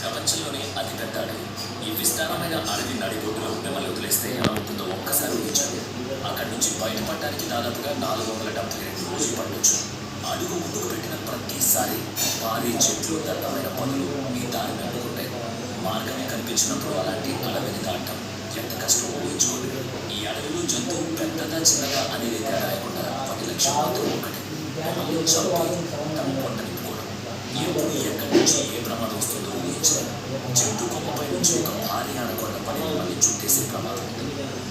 ప్రపంచంలోనే అతిపెద్ద అడవి. ఈ విస్తారమైన అడవి నడిబొడ్డులో మిమ్మల్ని వదిలేస్తే ఎలా ఉంటుందో ఒక్కసారి ఊహించండి. అక్కడి నుంచి బయటపడడానికి దాదాపుగా 472 రోజులు పట్టొచ్చు. అడుగు ముందుకు పెట్టిన ప్రతిసారి భారీ చెట్లు, దట్టమైన పనులు మీ దారిని అడ్డుకుంటాయి. మార్గమే కనిపించినప్పుడు అలాంటి అడవిని దాటం ఎంత కష్టమో ఊహించుకోండి. ఈ అడవిలో జంతువు పెద్దగా చిన్నగా అనేది తేడా లేకుండా వాటి లక్ష్యం మాత్రం ఒకటి, మిమ్మల్ని చంపి తమ పొట్ట నింపుకోవడం. ఎప్పుడు ఎక్కడి నుంచి ఏ ప్రమాదం వస్తుందో ఊహించలేదు. చెట్టు కొమ్మపై నుంచి ఒక భారీ ఆనకొండ పని మిమ్మల్ని చుట్టేసే ప్రమాదం ఉంది.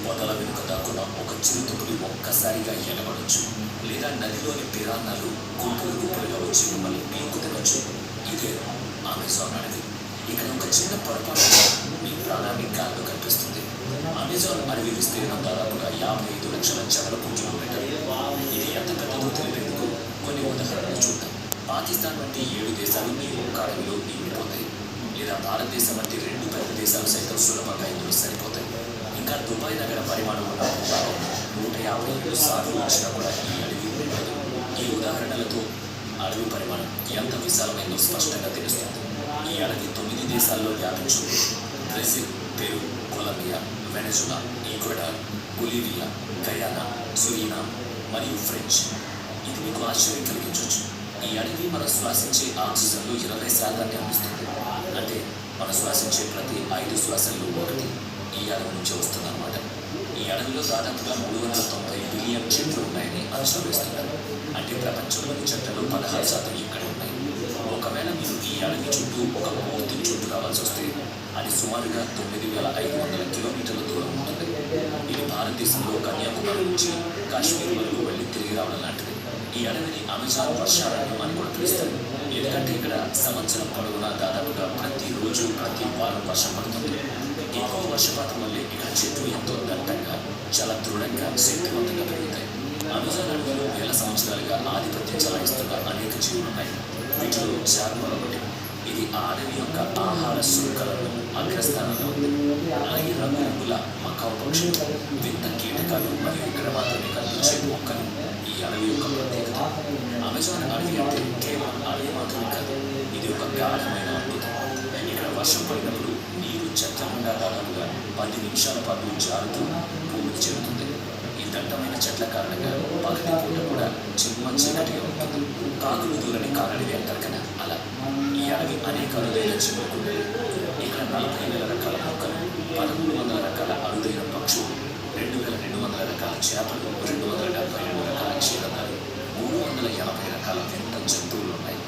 పొదల వెనుక దాక్కున్న ఒక చిరుతపులి ఒక్కసారిగా ఎగబడొచ్చు, లేదా నదిలోని పిరాన్నాలు గుంపులు గుంపులుగా వచ్చి మిమ్మల్ని పీకు తినొచ్చు. ఇదే అమెజాన్ అడవి. ఇక్కడ ఒక చిన్న పొరపాటు మీ ప్రాణాన్ని గాల్లో కనిపిస్తుంది. అమెజాన్ అడవి విస్తీర్ణం దాదాపుగా 55 లక్షల చదరపు కిలోమీటర్లు. ఇది ఎంత పెద్దదో తెలిపేందుకు కొన్ని ఉదాహరణలు చూద్దాం. పాకిస్తాన్ వంటి 7 దేశాలు ఈ ఒక్క అడవిలో నిండిపోతాయి, లేదా భారతదేశం వంటి 2 పెద్ద దేశాలు సైతం సులభంగా ఇందులో సరిపోతాయి. ఇంకా దుబాయ్ నగర పరిమాణం ఉన్న భూభాగం 157 సార్లు వచ్చినా కూడా ఈ అడవి ఉండదు. ఈ ఉదాహరణలతో అడవి పరిమాణం ఎంత విశాలమైందో స్పష్టంగా తెలుస్తుంది. ఈ అడవి 9 దేశాల్లో వ్యాపించు. Brazil, Peru, Colombia, Venezuela, Ecuador, Bolivia, Guyana, Suriname మరియు ఫ్రెంచ్. ఇది మీకు ఆశ్చర్యం కలిగించవచ్చు. ఈ అడవి మనం శ్వాసించే ఆక్సిజన్లో 20% అందిస్తుంది. అంటే మనం శ్వాసించే ప్రతి 5 శ్వాసల్లో ఒకటి ఈ అడవి నుంచి వస్తుందన్నమాట. ఈ అడవిలో దాదాపుగా 390 బిలియన్ చెట్లు ఉన్నాయని అంచనా వేస్తున్నారు. అంటే ప్రపంచంలోని చెట్లలో 16% ఇక్కడే ఉన్నాయి. ఒకవేళ మీరు ఈ అడవి చుట్టూ ఒక పూర్తి చుట్టూ రావాల్సి వస్తే అది సుమారుగా 9,500 కిలోమీటర్ల దూరం ఉంటుంది. ఇది భారతదేశంలో కన్యాకుమారి నుంచి కాశ్మీర్ వరకు వెళ్ళి తిరిగి రావడం లాంటిది. ఈ అడవిని అమెజాన్ వర్షారణ్యం అని కూడా పిలుస్తారు. ఎందుకంటే ఇక్కడ సంవత్సరం పొడవునా దాదాపుగా ప్రతిరోజు ప్రతి వారం వర్షం పడుతుంది. ఎక్కువ వర్షపాతం వల్లే ఇక్కడ చెట్లు ఎంతో దట్టంగా, చాలా దృఢంగా, శక్తివంతంగా పెరుగుతాయి. అమెజాన్ అడవిలో వేల సంవత్సరాలుగా ఆధిపత్యం చెలాయిస్తున్న అనేక జీవులు ఉన్నాయి. వీటిలో జార్మర్ ఒకటి. ఇది ఆ అడవి యొక్క ఆహార శృంఖలలో అగ్రస్థానంలో ఉంది. అలాగే రంగురంగుల మకావు పక్షులు, వింత కీటకాలు మరియు ఇక్కడ మాత్రమే కనిపించే మొక్కలు ఈ అడవి యొక్క ప్రత్యేకత. అమెజాన్ అడవి అంటే కేవలం అడవి మాత్రమే కాదు, ఇది ఒక గాఢమైన అద్భుతం. ఇక్కడ వర్షం పడినప్పుడు నీరు చెట్ల గుండా దాదాపుగా 10 నిమిషాల పాటు జారుతూ భూమికి చేరుతుంది. ఈ దట్టమైన చెట్ల కారణంగా పగటి పూట కూడా చిమ్మ చీకటిగా ఉంటుంది. కాకులు దూరని కారడివి అంటారు కదా, అలా ఈ అడవి అనేక అరుదైన జీవులకు ఉండేది. ఇక్కడ 40,000 రకాల మొక్కలు, 1,300 రకాల అరుదైన పక్షులు, 2,200 రకాల చేపలు, 272 రకాల క్షీరదాలు, 380 రకాల వింత జంతువులు ఉన్నాయి.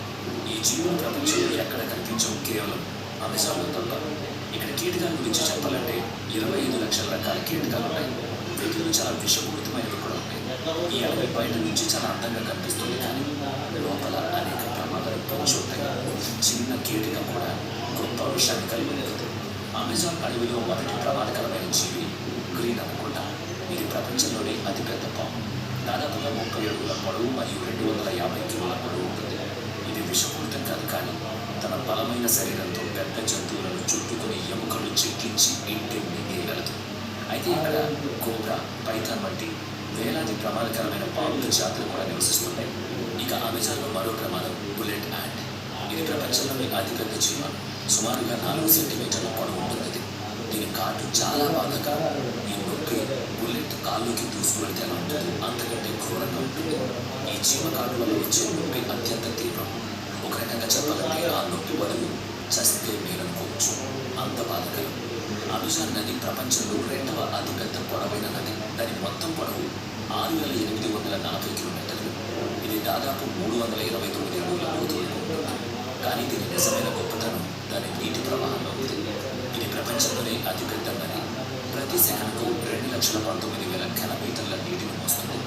ఈ జీవులు ప్రపంచంలో ఎక్కడ కనిపించవు, కేవలం అమెజాన్లో తప్ప. ఇక్కడ కీటకాల గురించి చెప్పాలంటే 25 లక్షల రకాల కీటకాలు ఉన్నాయి. వీటిలో చాలా విషపూరితమైనవి కూడా ఉన్నాయి. ఈ అడవి బయట నుంచి చాలా అందంగా కనిపిస్తుంది, కానీ లోపల అనేక ప్రమాదాలు పొంచి ఉంటాయి. చిన్న కీటకం కూడా గొప్ప విషయాన్ని కలిగి ఉంటుంది. అమెజాన్ అడవిలో మొదటి ప్రమాదకరమైన జీవి గ్రీన్ అనకొండా. ఇది ప్రపంచంలోని అతిపెద్ద పాము. దాదాపుగా 30 అడుగుల పొడవు మరియు 250 కిలోల పొడవు ఉంటుంది. ఇది విషపూరితం కాదు, కానీ తన బలమైన శరీరంతో పెద్ద జంతువులను చుట్టుకుని ఎముకలు చిట్లించి ఇంటి మింగేయగలదు. అయితే ఇక్కడ కోబ్రా, పైథాన్ వంటి వేలాది ప్రమాదకరమైన పాముల జాతులు కూడా నివసిస్తున్నాయి. ఇక అమెజాన్లో మరో ప్రమాదం బుల్లెట్ యాంట్. ఇది ప్రపంచంలోని అతిపెద్ద జీవ. సుమారుగా 4 సెంటీమీటర్ల పొడవు ఉంటుంది. దీని కాటు చాలా బాధాకరం. ఈ నొప్పి బుల్లెట్ కాళ్ళకి దూసుకువెళ్తే ఎలా ఉంటుంది, అంతకంటే క్రూరంగా ఉంటుంది. ఈ జీవ కాటు వల్ల వచ్చే నొప్పి అత్యంత తీవ్రం. ఒక రకంగా చెప్పాలంటే ఆ నొప్పి బదులు చస్తే మేలనుకోవచ్చు, అంత బాధాకరం. అమెజాన్ నది ప్రపంచంలో 2వ అతిపెద్ద పొడవైన నది. దాని మొత్తం పొడవు 6,840 కిలోమీటర్లు. ఇది దాదాపు 329 అడుగుల లోతు వరకు ఉంటుంది. కానీ దీని నిజమైన గొప్పతనం దాని నీటి ప్రవాహంలో ఉంది. ఇది ప్రపంచంలోనే అతిపెద్ద నది. ప్రతి సెకనుకు 2,19,000 ఘనమీటర్ల నీటిని మోస్తుంది.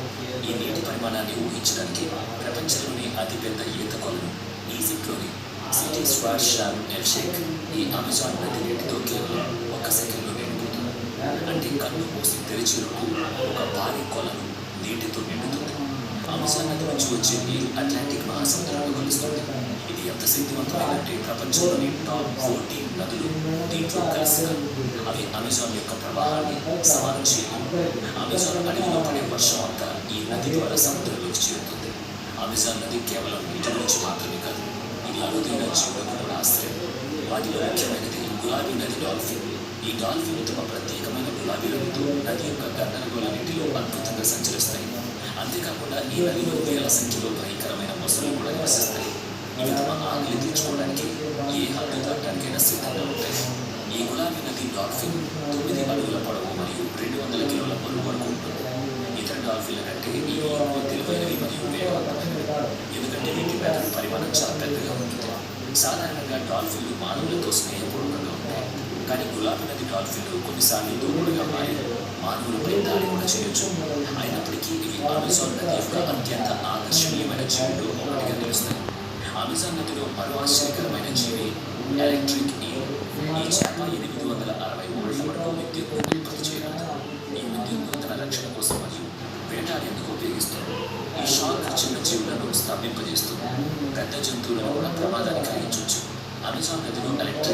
ఈ నీటి పరిమాణాన్ని ఊహించడానికి ప్రపంచంలోని అతిపెద్ద ఈత కొలను ఈజిప్ట్లోని సిటీ స్క్వార్ షార్మ్ ఎల్ షేక్ ఈ అమెజాన్ నది నీటితో కేవలం 1 సెకండ్లో నిండిపోతుంది. అంటే కన్ను మూసి తెరిచేలోపు ఒక భారీ కొలను నీటితో నిండుతుంది. అమెజాన్ నది నుంచి వచ్చే నీరు అట్లాంటిక్ మహాసముద్రంలో కలుస్తుంది. ఇది ఎంత శక్తివంతమైందంటే ప్రపంచంలోని టాప్ 14 నదులు దీంట్లో కలిసిన అవి అమెజాన్ యొక్క ప్రవాహాన్ని సమానం చేయలేవు. అమెజాన్ అడవిలో పడే వర్షం అంతా ఈ నది ద్వారా సముద్రంలోకి చేరుతుంది. అమెజాన్ నది కేవలం నీటి నుంచి మాత్రమే కాదు, ఇది అరుదైన జీవులకు కూడా ఆశ్రయం. వాటిలో ముఖ్యమైనది గులాబీ నది డాల్ఫిన్. ఈ డాల్ఫిన్ తమ ప్రత్యేకమైన గులాబీ రంగుతో నది యొక్క గందరగోళ నీటిలో అద్భుతంగా సంచరిస్తాయి. అంతేకాకుండా ఈ నదిలో వేల సంఖ్యలో భయంకరమైన మొసళ్ళు కూడా నివసిస్తాయి. ఇవి తమ ఆకలి తీర్చుకోవడానికి ఏ హద్దు దాటడానికైనా సిద్ధంగా ఉంటాయి. ఈ గులాబీ నది డాల్ఫిన్ 9 అడుగుల పొడవు మరియు 200 కిలోల బరువు వరకు ఉంటుంది. ఇతర డాల్ఫిన్ల కంటే ఇవి ఎక్కువ తెలివైనవి మరియు వేగవంతమైనవి, ఎందుకంటే వీటి మెదడు పరిమాణం చాలా పెద్దగా ఉంటుంది. సాధారణంగా డాల్ఫిన్లు మానవులతో స్నేహపూర్వకంగా ఉంటాయి, కానీ గులాబీ నది డాల్ఫిన్లు కొన్నిసార్లు దూకుడుగా మారి మానవులపై దాడి కూడా చేయొచ్చు. అయినప్పటికీ ఇవి అమెజాన్ నది యొక్క అత్యంత ఆకర్షణీయమైన జీవుల్లో ఒకటిగా నిలుస్తాయి. అమెజాన్ నదిలో మరో ఆశ్చర్యకరమైన జీవి ఎలక్ట్రిక్ ఈల్. ఈ చేప 860 వోల్ట్ల వరకు విద్యుత్ను ఉత్పత్తి చేయగలదు. ఈ విద్యుత్ను తన రక్షణ కోసం మరియు వేటాడేందుకు ఉపయోగిస్తుంది. ఈ షార్క్ చిన్న జీవులను స్తంభింపజేస్తుంది, పెద్ద జంతువులను కూడా ప్రమాదాన్ని కలిగించవచ్చు. అమెజాన్ నదిలో ఎలక్ట్రిక్